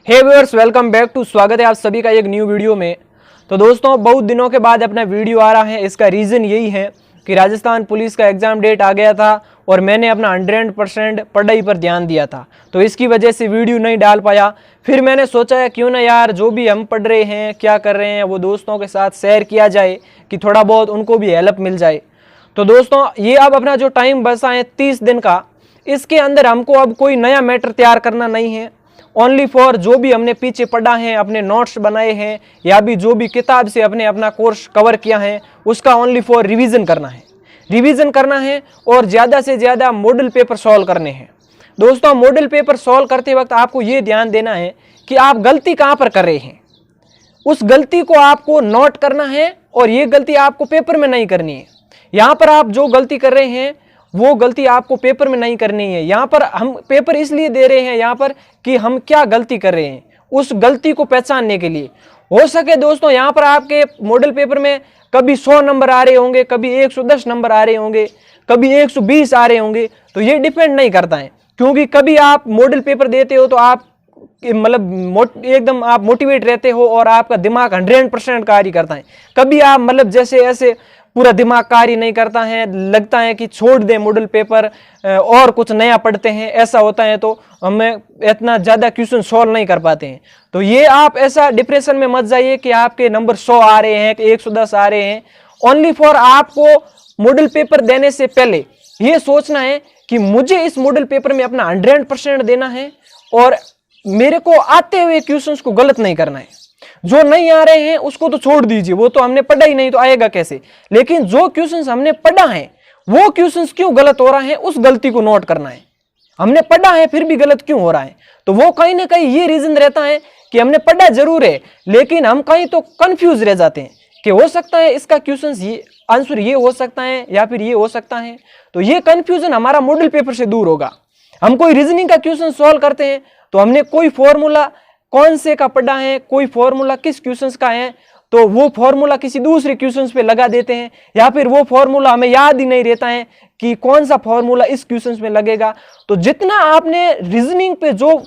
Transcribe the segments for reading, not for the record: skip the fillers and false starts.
Hey viewers, welcome back to. स्वागत है आप सभी का एक न्यू वीडियो में। तो दोस्तों, बहुत दिनों के बाद अपना वीडियो आ रहा है। इसका रीज़न यही है कि राजस्थान पुलिस का एग्ज़ाम डेट आ गया था और मैंने अपना 100% पढ़ाई पर ध्यान दिया था, तो इसकी वजह से वीडियो नहीं डाल पाया। फिर मैंने सोचा है क्यों ना यार, जो भी हम पढ़ रहे हैं, क्या कर रहे हैं, वो दोस्तों के साथ शेयर किया जाए कि थोड़ा बहुत उनको भी हेल्प मिल जाए। तो दोस्तों, ये अब अपना जो टाइम बचा है 30 दिन का, इसके अंदर हमको अब कोई नया मैटर तैयार करना नहीं है। ओनली फॉर जो भी हमने पीछे पढ़ा है, अपने नोट्स बनाए हैं या भी जो भी किताब से अपना कोर्स कवर किया है, उसका ओनली फॉर रिवीजन करना है और ज़्यादा से ज़्यादा मॉडल पेपर सॉल्व करने हैं। दोस्तों, मॉडल पेपर सॉल्व करते वक्त आपको ये ध्यान देना है कि आप गलती कहाँ पर कर रहे हैं। उस गलती को आपको नोट करना है और ये गलती आपको पेपर में नहीं करनी है। यहाँ पर आप जो गलती कर रहे हैं वो गलती आपको पेपर में नहीं करनी है। यहाँ पर हम पेपर इसलिए दे रहे हैं यहाँ पर कि हम क्या गलती कर रहे हैं, उस गलती को पहचानने के लिए। हो सके दोस्तों, यहाँ पर आपके मॉडल पेपर में कभी 100 नंबर आ रहे होंगे, कभी 110 नंबर आ रहे होंगे, कभी 120 आ रहे होंगे। तो ये डिपेंड नहीं करता है, क्योंकि कभी आप मॉडल पेपर देते हो तो आप एकदम आप मोटिवेट रहते हो और आपका दिमाग 100% कार्य करता है। कभी आप जैसे ऐसे पूरा दिमाग कार्य नहीं करता है, लगता है कि छोड़ दें मॉडल पेपर और कुछ नया पढ़ते हैं, ऐसा होता है तो हमें इतना ज़्यादा क्वेश्चन सॉल्व नहीं कर पाते हैं। तो ये आप ऐसा डिप्रेशन में मत जाइए कि आपके नंबर 100 आ रहे हैं, 110 आ रहे हैं। ओनली फॉर आपको मॉडल पेपर देने से पहले ये सोचना है कि मुझे इस मॉडल पेपर में अपना 100% देना है और मेरे को आते हुए क्वेश्चंस को गलत नहीं करना है। जो नहीं आ रहे हैं उसको तो छोड़ दीजिए, वो तो हमने पढ़ा ही नहीं तो आएगा कैसे। लेकिन जो क्वेश्चंस हमने पढ़ा है वो क्वेश्चंस क्यों गलत हो रहा है, उस गलती को नोट करना है। हमने पढ़ा है फिर भी गलत क्यों हो रहा है, तो वो कहीं ना कहीं ये रीजन रहता है कि हमने पढ़ा जरूर है लेकिन हम कहीं तो कंफ्यूज रह जाते हैं कि हो सकता है इसका क्वेश्चन ये आंसर ये हो सकता है या फिर ये हो सकता है। तो ये कंफ्यूजन हमारा मॉडल पेपर से दूर होगा। हम कोई रीजनिंग का क्वेश्चन सॉल्व करते हैं तो हमने कोई फॉर्मूला कौन से का पढ़ा है, कोई फॉर्मूला किस क्वेश्चंस का है, तो वो फॉर्मूला किसी दूसरे क्वेश्चंस पे लगा देते हैं, या फिर वो फॉर्मूला हमें याद ही नहीं रहता है कि कौन सा फॉर्मूला इस क्वेश्चंस में लगेगा। तो जितना आपने रीजनिंग पे जो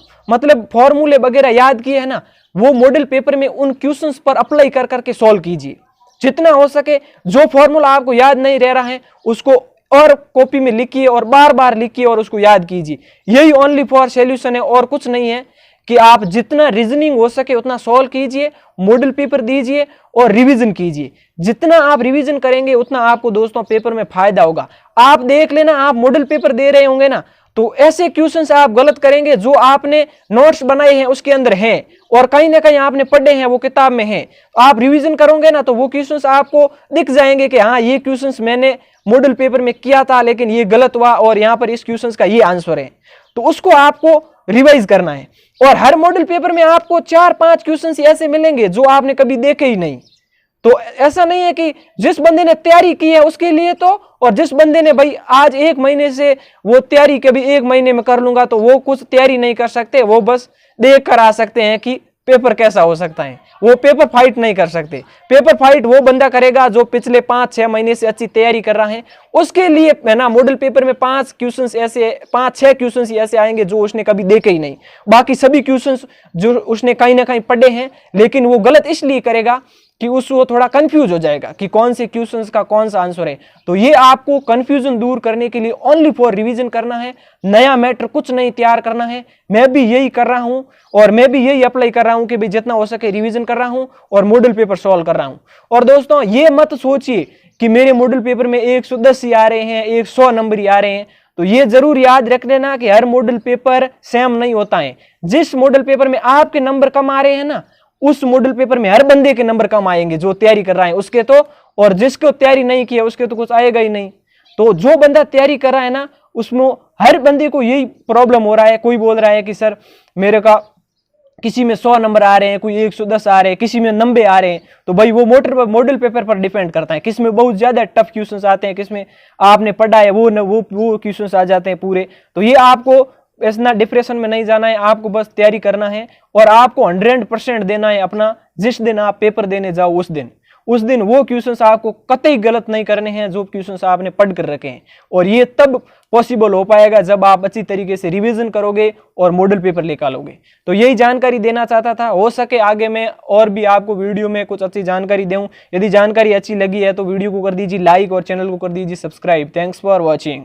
फॉर्मूले वगैरह याद किए हैं ना, वो मॉडल पेपर में उन क्वेश्चंस पर अप्लाई कर करके सॉल्व कीजिए। जितना हो सके जो फॉर्मूला आपको याद नहीं रह रहा है उसको और कॉपी में लिखिए और बार बार लिखिए और उसको याद कीजिए। यही ओनली फॉर सॉल्यूशन है और कुछ नहीं है कि आप जितना रीजनिंग हो सके उतना सॉल्व कीजिए, मॉडल पेपर दीजिए और रिवीजन कीजिए। जितना आप रिवीजन करेंगे उतना आपको दोस्तों पेपर में फायदा होगा। आप देख लेना, आप मॉडल पेपर दे रहे होंगे ना, तो ऐसे क्वेश्चंस आप गलत करेंगे जो आपने नोट्स बनाए हैं उसके अंदर हैं और कहीं ना कहीं आपने पढ़े हैं, वो किताब में हैं। आप रिवीजन करोगे ना तो वो क्वेश्चंस आपको दिख जाएंगे कि हाँ, ये क्वेश्चंस मैंने मॉडल पेपर में किया था लेकिन ये गलत हुआ और यहाँ पर इस क्वेश्चंस का ये आंसर है। तो उसको आपको रिवाइज करना है और हर मॉडल पेपर में आपको 4-5 क्वेश्चंस ऐसे मिलेंगे जो आपने कभी देखे ही नहीं। तो ऐसा नहीं है कि जिस बंदे ने तैयारी की है उसके लिए तो, और जिस बंदे ने भाई आज 1 महीने से वो तैयारी कभी 1 महीने में कर लूंगा, तो वो कुछ तैयारी नहीं कर सकते। वो बस देख कर आ सकते हैं कि पेपर कैसा हो सकता है, वो पेपर फाइट नहीं कर सकते। पेपर फाइट वो बंदा करेगा जो पिछले 5-6 महीने से अच्छी तैयारी कर रहा है। उसके लिए है ना, मॉडल पेपर में 5 क्वेश्चंस ऐसे 5-6 क्वेश्चंस ऐसे आएंगे जो उसने कभी देखे ही नहीं। बाकी सभी क्वेश्चंस जो उसने कहीं ना कहीं पढ़े हैं, लेकिन वो गलत इसलिए करेगा कि उसको थोड़ा कंफ्यूज हो जाएगा कि कौन से क्वेश्चंस का कौन सा आंसर है। तो ये आपको कंफ्यूजन दूर करने के लिए ओनली फॉर रिवीजन करना है, नया मैटर कुछ नहीं तैयार करना है। मैं भी यही कर रहा हूं और मैं भी यही अप्लाई कर रहा हूं कि भाई जितना हो सके रिवीजन कर रहा हूं और मॉडल पेपर सॉल्व कर रहा हूं। और दोस्तों, ये मत सोचिए कि मेरे मॉडल पेपर में 110 ही आ रहे हैं, 100 नंबर ही आ रहे हैं। तो ये जरूर याद रख लेना कि हर मॉडल पेपर सेम नहीं होता है। जिस मॉडल पेपर में आपके नंबर कम आ रहे हैं ना, उस मॉडल पेपर में हर बंदे के नंबर कम आएंगे जो तैयारी कर रहा है उसके तो, और जिसको तैयारी नहीं की है उसके तो कुछ आएगा ही नहीं। तो जो बंदा तैयारी कर रहा है ना, उसमें हर बंदे को यही प्रॉब्लम हो रहा है। कोई बोल रहा है कि सर मेरे का किसी में 100 नंबर आ रहे हैं, कोई 110 आ रहे हैं, किसी में 90 आ रहे हैं। तो भाई वो मॉडल पेपर पर डिपेंड करता है, किस में बहुत ज्यादा टफ क्वेश्चंस आते हैं, किस में आपने पढ़ा है वो क्वेश्चंस आ जाते हैं पूरे। तो ये आपको ऐसा डिप्रेशन में नहीं जाना है, आपको बस तैयारी करना है और आपको 100% देना है अपना। जिस दिन आप पेपर देने जाओ उस दिन वो क्वेश्चंस आपको कतई गलत नहीं करने हैं जो क्वेश्चंस आपने पढ़ कर रखे हैं। और ये तब पॉसिबल हो पाएगा जब आप अच्छी तरीके से रिवीजन करोगे और मॉडल पेपर निकालोगे। तो यही जानकारी देना चाहता था। हो सके आगे मैं और भी आपको वीडियो में कुछ अच्छी जानकारी दूं। यदि जानकारी अच्छी लगी है तो वीडियो को कर दीजिए लाइक और चैनल को कर दीजिए सब्सक्राइब। Thanks for watching.